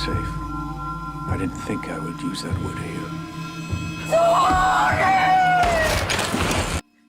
safe. I didn't think I would use that word here.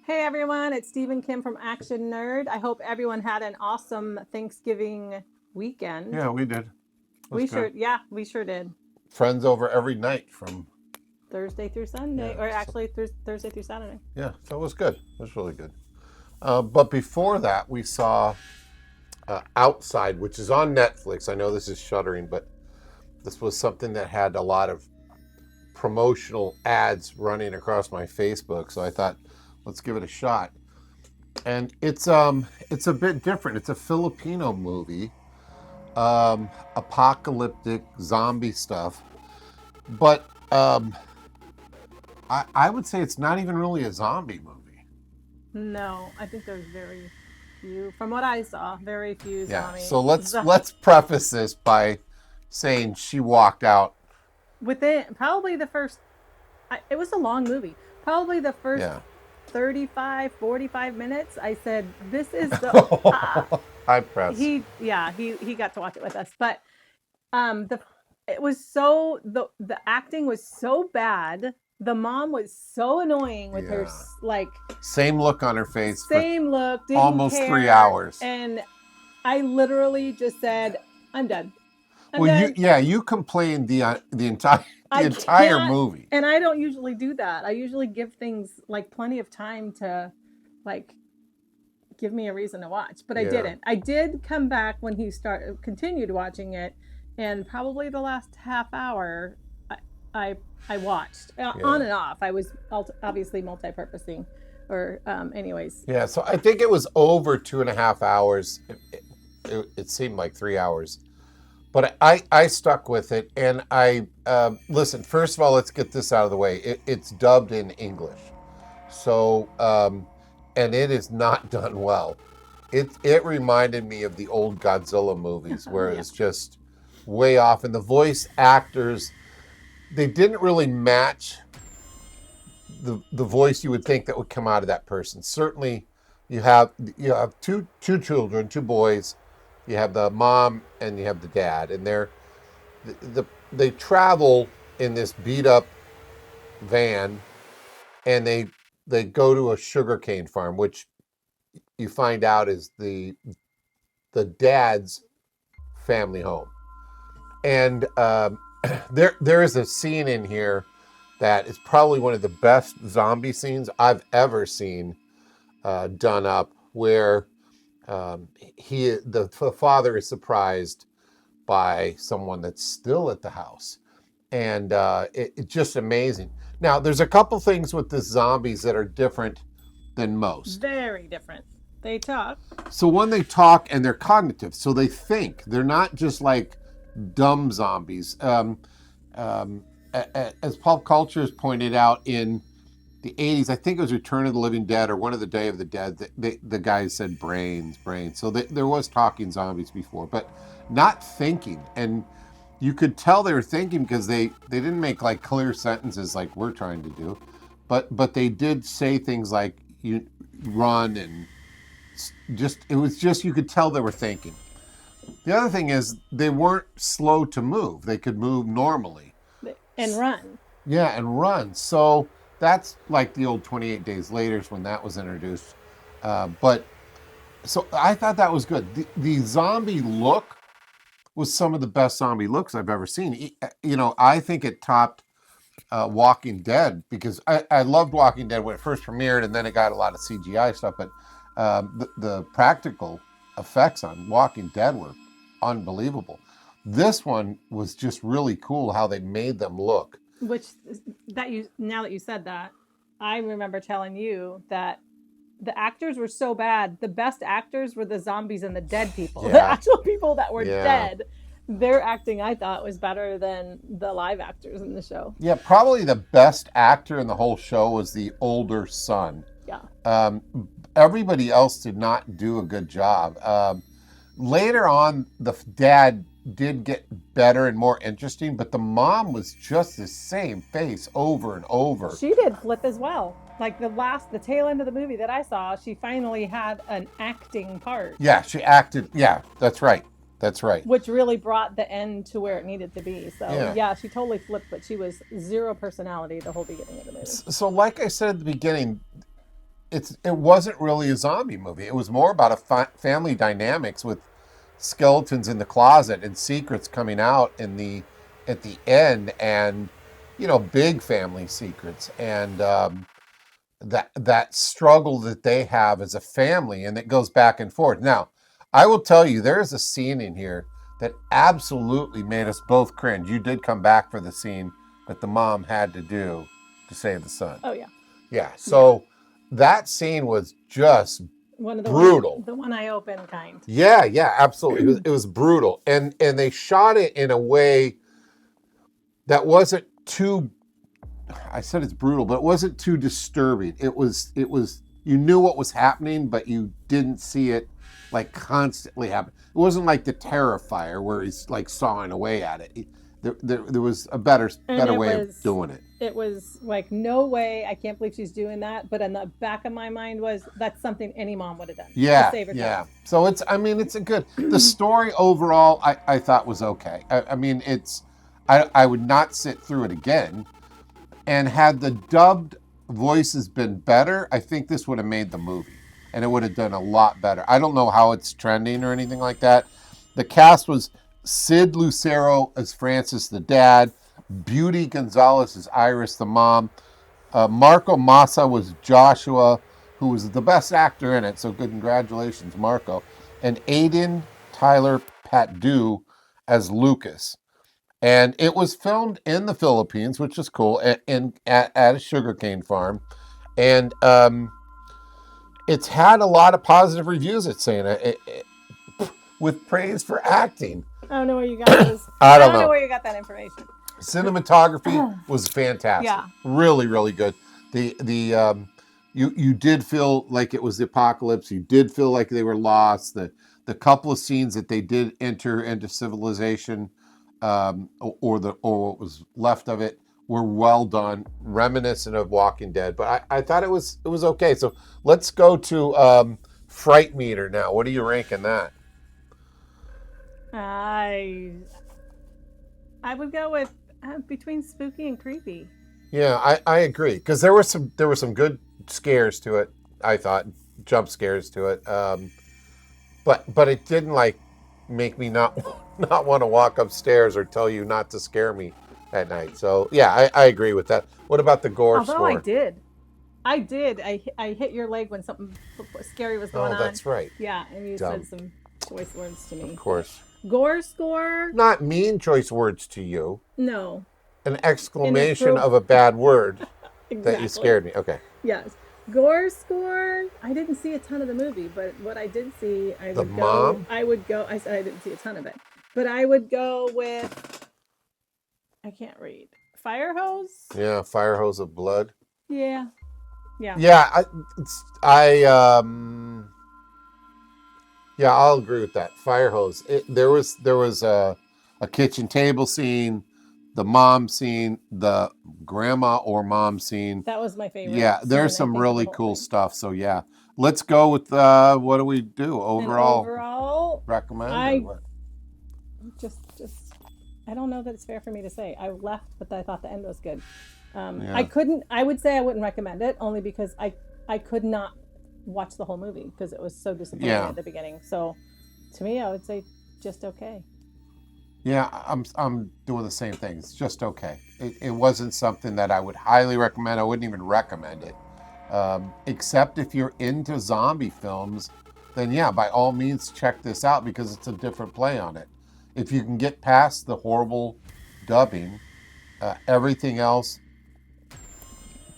Hey everyone, it's Steve and Kim from Action Nerd. I hope everyone had an awesome Thanksgiving weekend. Yeah, we did. We sure did. Friends over every night from Thursday through Sunday, or actually Thursday through Saturday. Yeah, so it was good. It was really good. But before that, we saw Outside, which is on Netflix. I know this is Shuddering, but this was something that had a lot of promotional ads running across my Facebook. So I thought, let's give it a shot. And it's a bit different. It's a Filipino movie, apocalyptic zombie stuff. But I would say it's not even really a zombie movie. No, I think there's very few. From what I saw, very few zombies. Yeah, so let's preface this by saying she walked out. Within probably the first, it was a long movie. Probably the first 35, 45 minutes, I said, this is the... I pressed. He got to watch it with us. But it was so... The acting was so bad. The mom was so annoying with her, like... Same look on her face. Same look. Didn't almost care. 3 hours. And I literally just said, I'm done. You complained the entire movie. And I don't usually do that. I usually give things like plenty of time to like give me a reason to watch, but I didn't. I did come back when he continued watching it, and probably the last half hour I watched on and off. I was obviously multi-purposing or anyways. Yeah, so I think it was over 2.5 hours. It seemed like 3 hours. But I stuck with it, and I listen. First of all, let's get this out of the way. It's dubbed in English, so and it is not done well. It reminded me of the old Godzilla movies, where it's just way off, and the voice actors, they didn't really match the voice you would think that would come out of that person. Certainly, you have two children, two boys. You have the mom and you have the dad, and they travel in this beat up van, and they go to a sugarcane farm, which you find out is the dad's family home. And there is a scene in here that is probably one of the best zombie scenes I've ever seen done up, where the father is surprised by someone that's still at the house, and it's just amazing. Now, there's a couple things with the zombies that are different than most. Very different. They talk. So when they talk, and they're cognitive, so they think. They're not just like dumb zombies. As pop culture has pointed out in the 80s, I think it was Return of the Living Dead or one of the Day of the Dead, the guy said brains. So there was talking zombies before, but not thinking. And you could tell they were thinking because they didn't make like clear sentences like we're trying to do, but they did say things like you run, and it was just you could tell they were thinking. The other thing is they weren't slow to move. They could move normally. And run. Yeah, and run. So that's like the old 28 Days Later when that was introduced. But so I thought that was good. The zombie look was some of the best zombie looks I've ever seen. I think it topped Walking Dead, because I loved Walking Dead when it first premiered, and then it got a lot of CGI stuff. But the practical effects on Walking Dead were unbelievable. This one was just really cool how they made them look. Now that you said that, I remember telling you that the actors were so bad. The best actors were the zombies and the dead people. Yeah. The actual people that were dead. Their acting, I thought, was better than the live actors in the show. Yeah, probably the best actor in the whole show was the older son. Yeah. Everybody else did not do a good job. Later on, the dad did get better and more interesting, but the mom was just the same face over and over. She did flip as well. Like the tail end of the movie that I saw, she finally had an acting part. Yeah, she acted. Yeah, that's right. That's right. which really brought the end to where it needed to be. So Yeah. yeah, she totally flipped, but she was zero personality the whole beginning of the movie. So like I said at the beginning, it wasn't really a zombie movie. It was more about a family dynamics with skeletons in the closet and secrets coming out at the end, and big family secrets, and that struggle that they have as a family, and it goes back and forth. Now, I will tell you, there is a scene in here that absolutely made us both cringe. You did come back for the scene that the mom had to do to save the son. Oh yeah. Yeah. So that scene was just One of the brutal. The one I opened kind. Yeah, absolutely. It was brutal, and they shot it in a way that wasn't too. I said it's brutal, but it wasn't too disturbing. It was. You knew what was happening, but you didn't see it like constantly happen. It wasn't like the Terrifier where he's like sawing away at it. There was a better way of doing it. It was like, no way, I can't believe she's doing that. But in the back of my mind was, that's something any mom would have done. Yeah, to save her child. So it's a good. The story overall, I thought was okay. I would not sit through it again. And had the dubbed voices been better, I think this would have made the movie, and it would have done a lot better. I don't know how it's trending or anything like that. The cast was Sid Lucero as Francis, the dad. Beauty Gonzalez as Iris, the mom. Marco Massa was Joshua, who was the best actor in it. So good, congratulations, Marco. And Aiden Tyler Patdu as Lucas. And it was filmed in the Philippines, which is cool, at a sugarcane farm. And it's had a lot of positive reviews, it's saying, with praise for acting. I don't know where you got this. I don't know where you got that information. Cinematography was fantastic. Yeah. Really, really good. You did feel like it was the apocalypse. You did feel like they were lost. The couple of scenes that they did enter into civilization, or what was left of it, were well done, reminiscent of Walking Dead. But I thought it was okay. So let's go to Fright Meter now. What are you ranking that? I would go with between spooky and creepy. Yeah, I agree, because there were some good scares to it. I thought jump scares to it, but it didn't like make me not want to walk upstairs or tell you not to scare me at night. So yeah, I agree with that. What about the gore Although score? I did. I hit your leg when something scary was going on. Oh, that's right. Yeah, and you said some choice words to me. Of course. Gore score? Not mean choice words to you. No. An exclamation of a bad word Exactly. that you scared me. Okay. Yes. Gore score? I didn't see a ton of the movie, but what I did see, I said I didn't see a ton of it. But I would go with, I can't read. Fire hose? Yeah, fire hose of blood. Yeah. Yeah, I'll agree with that. Fire hose. There was a kitchen table scene, the mom scene, the grandma or mom scene. That was my favorite. Yeah, there's some really cool stuff. So yeah, let's go with what do we do overall? Recommend. I don't know that it's fair for me to say. I left, but I thought the end was good. Yeah. I would say I wouldn't recommend it, only because I could not watch the whole movie because it was so disappointing at the beginning. So to me, I would say just okay. Yeah, I'm doing the same thing. It's just okay. It wasn't something that I would highly recommend. I wouldn't even recommend it. Except if you're into zombie films, then yeah, by all means check this out, because it's a different play on it. If you can get past the horrible dubbing, everything else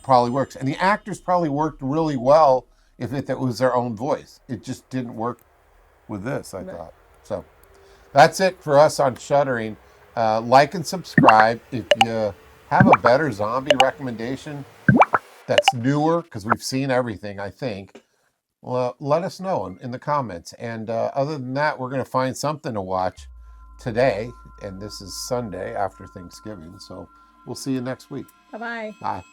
probably works. And the actors probably worked really well if it was their own voice. It just didn't work with this, I thought. So that's it for us on Shuddering. Like and subscribe. If you have a better zombie recommendation that's newer, because we've seen everything, I think, well, let us know in the comments. And other than that, we're going to find something to watch today. And this is Sunday after Thanksgiving. So we'll see you next week. Bye-bye. Bye.